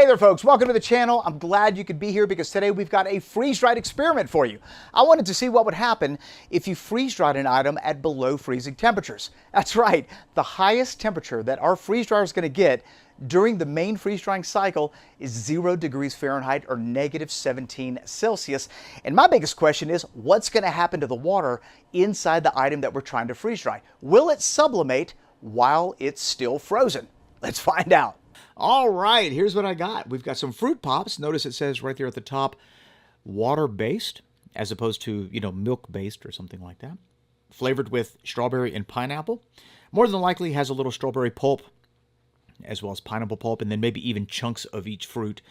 Hey there folks, welcome to the channel. I'm glad you could be here because today we've got a freeze-dried experiment for you. I wanted to see what would happen if you freeze-dried an item at below freezing temperatures. That's right, the highest temperature that our freeze dryer is going to get during the main freeze-drying cycle is 0 degrees Fahrenheit or negative 17 Celsius. And my biggest question is, what's going to happen to the water inside the item that we're trying to freeze-dry? Will it sublimate while it's still frozen? Let's find out. All right, here's what I got. We've got some fruit pops. Notice it says right there at the top, water-based, as opposed to, milk-based or something like that. Flavored with strawberry and pineapple. More than likely has a little strawberry pulp, as well as pineapple pulp, and then maybe even chunks of each fruit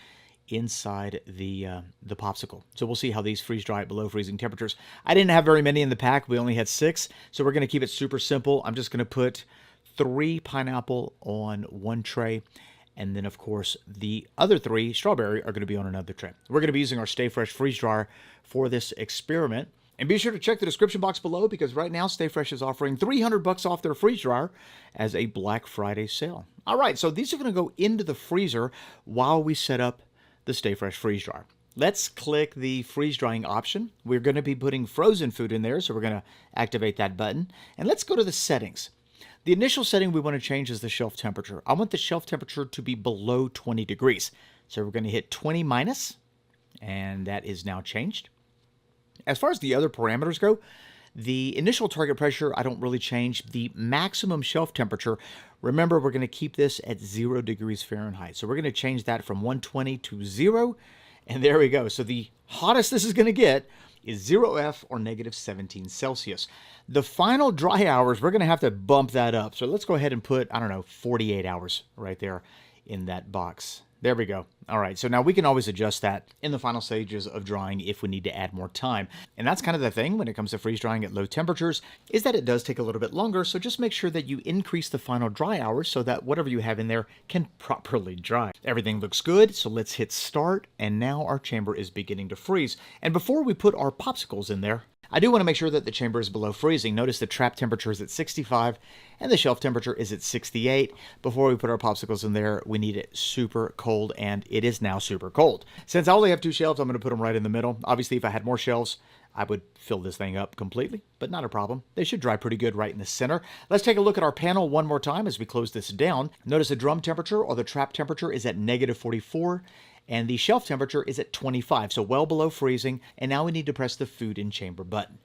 inside the popsicle. So we'll see how these freeze dry at below freezing temperatures. I didn't have very many in the pack. We only had 6, so we're going to keep it super simple. I'm just going to put 3 pineapple on one tray. And then, of course, the other 3, strawberry, are going to be on another tray. We're going to be using our Stay Fresh freeze dryer for this experiment. And be sure to check the description box below because right now Stay Fresh is offering $300 off their freeze dryer as a Black Friday sale. All right, so these are going to go into the freezer while we set up the Stay Fresh freeze dryer. Let's click the freeze drying option. We're going to be putting frozen food in there, so we're going to activate that button. And let's go to the settings. The initial setting we want to change is the shelf temperature. I want the shelf temperature to be below 20 degrees. So we're going to hit 20 minus, and that is now changed. As far as the other parameters go, the initial target pressure, I don't really change. The maximum shelf temperature, remember, we're going to keep this at 0 degrees Fahrenheit. So we're going to change that from 120 to 0, and there we go. So the hottest this is going to get is 0F or negative 17 Celsius. The final dry hours, we're going to have to bump that up. So let's go ahead and put, 48 hours right there in that box. There we go. All right, so now we can always adjust that in the final stages of drying if we need to add more time. And that's kind of the thing when it comes to freeze drying at low temperatures, is that it does take a little bit longer. So just make sure that you increase the final dry hours so that whatever you have in there can properly dry. Everything looks good, so let's hit start. And now our chamber is beginning to freeze. And before we put our popsicles in there, I do want to make sure that the chamber is below freezing. Notice the trap temperature is at 65 and the shelf temperature is at 68. Before we put our popsicles in there, we need it super cold, and it is now super cold. Since I only have 2 shelves, I'm going to put them right in the middle. Obviously, if I had more shelves, I would fill this thing up completely, but not a problem. They should dry pretty good right in the center. Let's take a look at our panel one more time as we close this down. Notice the drum temperature or the trap temperature is at negative 44. And the shelf temperature is at 25, so well below freezing. And now we need to press the food in chamber button.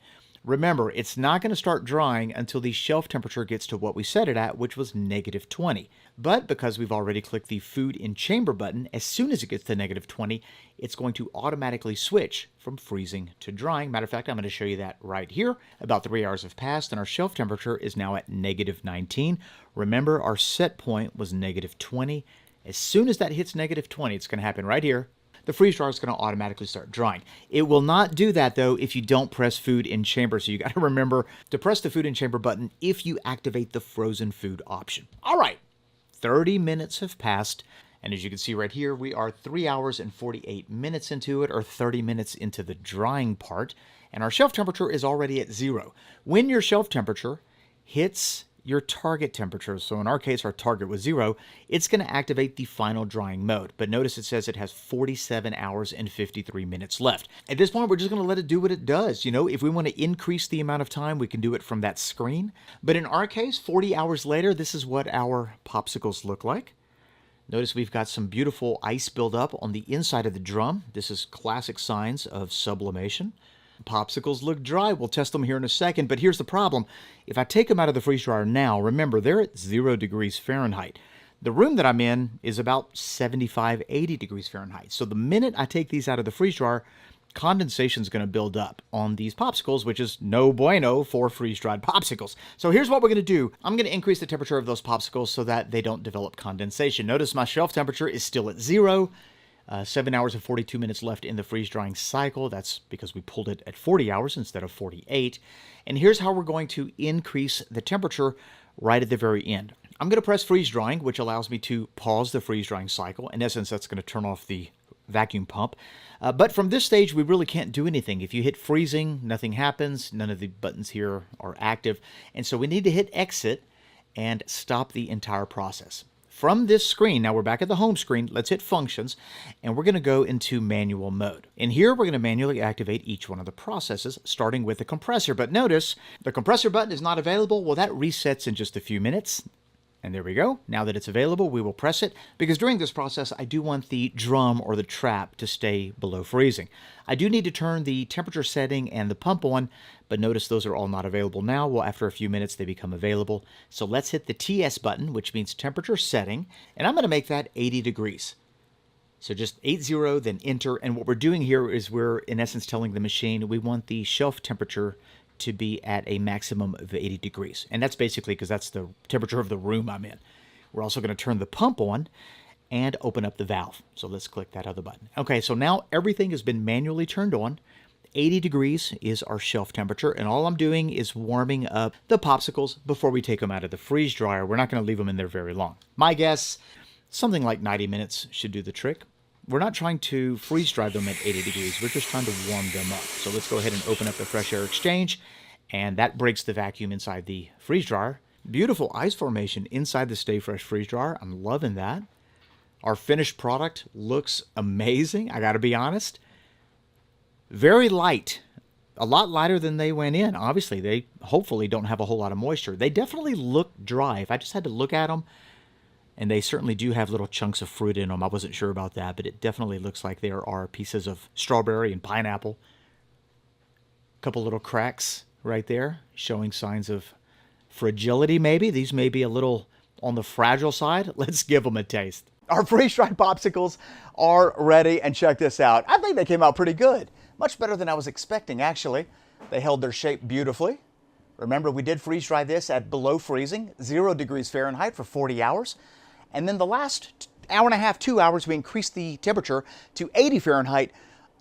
Remember, it's not going to start drying until the shelf temperature gets to what we set it at, which was negative 20. But because we've already clicked the food in chamber button, as soon as it gets to negative 20, it's going to automatically switch from freezing to drying. Matter of fact, I'm going to show you that right here. About 3 hours have passed, and our shelf temperature is now at negative 19. Remember, our set point was negative 20. As soon as that hits negative 20, it's going to happen right here. The freeze dryer is going to automatically start drying. It will not do that, though, if you don't press food in chamber. So you got to remember to press the food in chamber button if you activate the frozen food option. All right, 30 minutes have passed. And as you can see right here, we are 3 hours and 48 minutes into it, or 30 minutes into the drying part. And our shelf temperature is already at 0. When your shelf temperature hits your target temperature, so in our case our target was 0, it's going to activate the final drying mode. But notice it says it has 47 hours and 53 minutes left. At this point, we're just going to let it do what it does. If we want to increase the amount of time, we can do it from that screen. But in our case, 40 hours later, this is what our popsicles look like. Notice we've got some beautiful ice buildup on the inside of the drum. This is classic signs of sublimation. Popsicles look dry. We'll test them here in a second, but here's the problem. If I take them out of the freeze dryer now, remember, they're at 0 degrees Fahrenheit. The room that I'm in is about 75, 80 degrees Fahrenheit. So the minute I take these out of the freeze dryer, condensation is going to build up on these popsicles, which is no bueno for freeze-dried popsicles. So here's what we're going to do. I'm going to increase the temperature of those popsicles so that they don't develop condensation. Notice my shelf temperature is still at 0. 7 hours and 42 minutes left in the freeze-drying cycle. That's because we pulled it at 40 hours instead of 48. And here's how we're going to increase the temperature right at the very end. I'm going to press freeze-drying, which allows me to pause the freeze-drying cycle. In essence, that's going to turn off the vacuum pump. But from this stage, we really can't do anything. If you hit freezing, nothing happens. None of the buttons here are active. And so we need to hit exit and stop the entire process. from this screen, now we're back at the home screen, let's hit Functions, and we're going to go into Manual Mode. In here, we're going to manually activate each one of the processes, starting with the compressor. But notice, the compressor button is not available. Well, that resets in just a few minutes. And there we go. Now that it's available, we will press it, because during this process, I do want the drum or the trap to stay below freezing. I do need to turn the temperature setting and the pump on, but notice those are all not available now. Well, after a few minutes, they become available. So let's hit the TS button, which means temperature setting, and I'm going to make that 80 degrees. So just 80, then enter. And what we're doing here is we're, in essence, telling the machine we want the shelf temperature to be at a maximum of 80 degrees. And that's basically because that's the temperature of the room I'm in. We're also going to turn the pump on and open up the valve. So let's click that other button. Okay, so now everything has been manually turned on. 80 degrees is our shelf temperature, and all I'm doing is warming up the popsicles before we take them out of the freeze dryer. We're not going to leave them in there very long. My guess, something like 90 minutes should do the trick. We're not trying to freeze dry them at 80 degrees. We're just trying to warm them up. So let's go ahead and open up the fresh air exchange, and that breaks the vacuum inside the freeze dryer. Beautiful ice formation inside the Stay Fresh freeze dryer. I'm loving that. Our finished product looks amazing, I got to be honest. Very light. A lot lighter than they went in. Obviously, they hopefully don't have a whole lot of moisture. They definitely look dry. If I just had to look at them, and they certainly do have little chunks of fruit in them. I wasn't sure about that, but it definitely looks like there are pieces of strawberry and pineapple. A couple little cracks right there, showing signs of fragility maybe. These may be a little on the fragile side. Let's give them a taste. Our freeze-dried popsicles are ready, and check this out. I think they came out pretty good. Much better than I was expecting, actually. They held their shape beautifully. Remember, we did freeze-dry this at below freezing, 0 degrees Fahrenheit for 40 hours. And then the last hour and a half, 2 hours, we increased the temperature to 80 Fahrenheit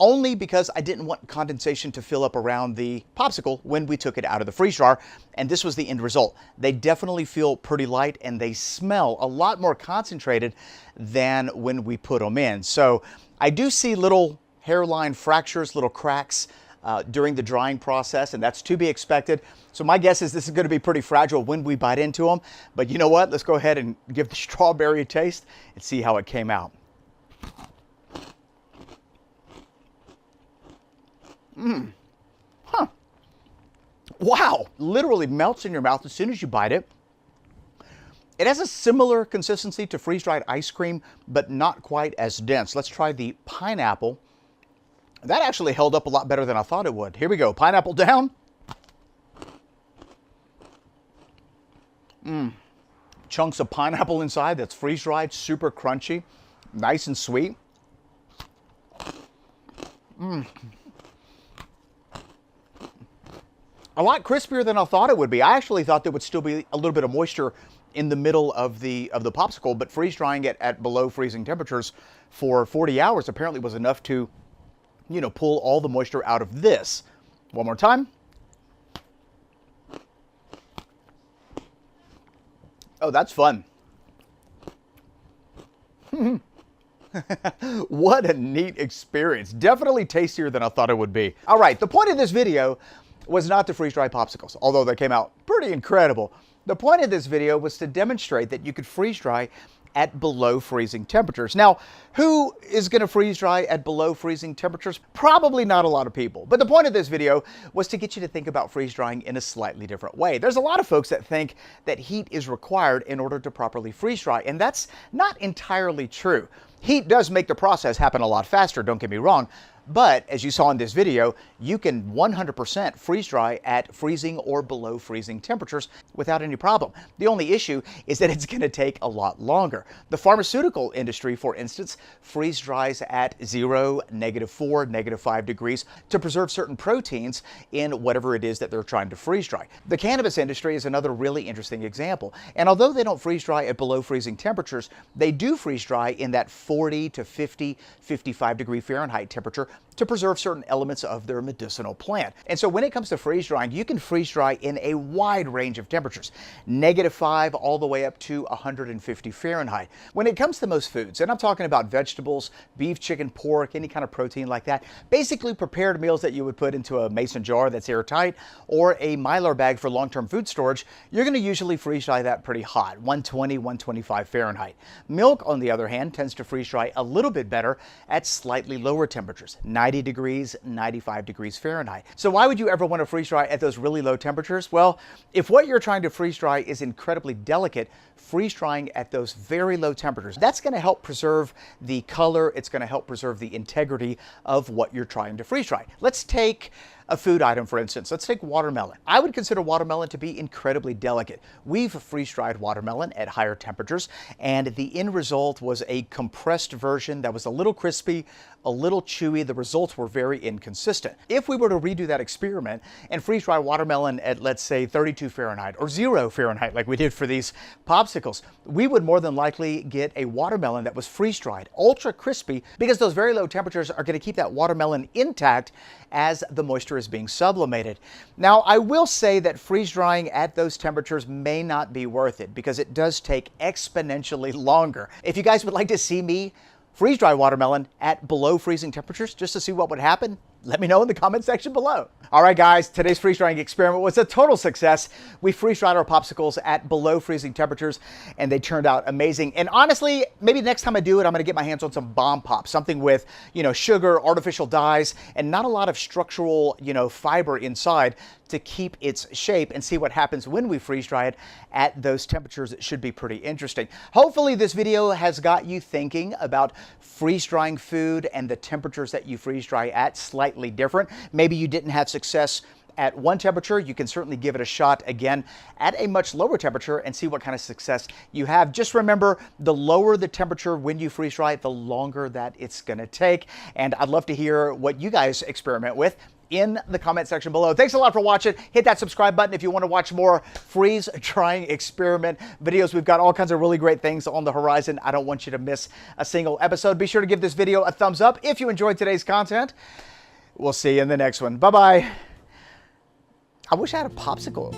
only because I didn't want condensation to fill up around the popsicle when we took it out of the freeze dryer. And this was the end result. They definitely feel pretty light, and they smell a lot more concentrated than when we put them in. So I do see little hairline fractures, little cracks during the drying process, and that's to be expected. So my guess is this is going to be pretty fragile when we bite into them. But you know what? Let's go ahead and give the strawberry a taste and see how it came out. Wow, literally melts in your mouth as soon as you bite it. It has a similar consistency to freeze-dried ice cream, but not quite as dense. Let's try the pineapple. That actually held up a lot better than I thought it would. Here we go, pineapple down. Chunks of pineapple inside that's freeze-dried, super crunchy, nice and sweet. A lot crispier than I thought it would be. I actually thought there would still be a little bit of moisture in the middle of the popsicle, but freeze-drying it at below freezing temperatures for 40 hours apparently was enough to, you know, pull all the moisture out of this. One more time. Oh, that's fun. What a neat experience. Definitely tastier than I thought it would be. All right, the point of this video was not to freeze-dry popsicles, although they came out pretty incredible. The point of this video was to demonstrate that you could freeze-dry at below freezing temperatures. Now, who is going to freeze dry at below freezing temperatures? Probably not a lot of people. But the point of this video was to get you to think about freeze drying in a slightly different way. There's a lot of folks that think that heat is required in order to properly freeze dry, and that's not entirely true. Heat does make the process happen a lot faster, don't get me wrong, but as you saw in this video, you can 100% freeze dry at freezing or below freezing temperatures without any problem. The only issue is that it's going to take a lot longer. The pharmaceutical industry, for instance, freeze dries at 0, -4, -5 degrees to preserve certain proteins in whatever it is that they're trying to freeze dry. The cannabis industry is another really interesting example. And although they don't freeze dry at below freezing temperatures, they do freeze dry in that 40 to 50, 55 degree Fahrenheit temperature to preserve certain elements of their medicinal plant. And so when it comes to freeze drying, you can freeze dry in a wide range of temperatures, -5 all the way up to 150 Fahrenheit. When it comes to most foods, and I'm talking about vegetables, beef, chicken, pork, any kind of protein like that, basically prepared meals that you would put into a mason jar that's airtight or a Mylar bag for long-term food storage, you're going to usually freeze dry that pretty hot, 120, 125 Fahrenheit. Milk, on the other hand, tends to freeze dry a little bit better at slightly lower temperatures, 90 degrees, 95 degrees Fahrenheit. So why would you ever want to freeze dry at those really low temperatures? Well, if what you're trying to freeze dry is incredibly delicate, freeze drying at those very low temperatures, that's going to help preserve the color, it's going to help preserve the integrity of what you're trying to freeze dry. Let's take a food item, for instance. Let's take watermelon. I would consider watermelon to be incredibly delicate. We've freeze-dried watermelon at higher temperatures, and the end result was a compressed version that was a little crispy, a little chewy. The results were very inconsistent. If we were to redo that experiment and freeze-dry watermelon at, let's say, 32 Fahrenheit or 0 Fahrenheit, like we did for these popsicles, we would more than likely get a watermelon that was freeze-dried, ultra crispy, because those very low temperatures are going to keep that watermelon intact as the moisture is being sublimated. Now, I will say that freeze drying at those temperatures may not be worth it because it does take exponentially longer. If you guys would like to see me freeze dry watermelon at below freezing temperatures just to see what would happen, let me know in the comment section below. All right, guys, today's freeze drying experiment was a total success. We freeze dried our popsicles at below freezing temperatures and they turned out amazing. And honestly, maybe next time I do it, I'm gonna get my hands on some bomb pop, something with, sugar, artificial dyes, and not a lot of structural, fiber inside to keep its shape, and see what happens when we freeze dry it at those temperatures. It should be pretty interesting. Hopefully this video has got you thinking about freeze drying food and the temperatures that you freeze dry at slightly different. Maybe you didn't have success at one temperature. You can certainly give it a shot again at a much lower temperature and see what kind of success you have. Just remember, the lower the temperature when you freeze dry it, the longer that it's going to take. And I'd love to hear what you guys experiment with in the comment section below. Thanks a lot for watching. Hit that subscribe button if you want to watch more freeze drying experiment videos. We've got all kinds of really great things on the horizon. I don't want you to miss a single episode. Be sure to give this video a thumbs up if you enjoyed today's content. We'll see you in the next one. Bye-bye. I wish I had a popsicle.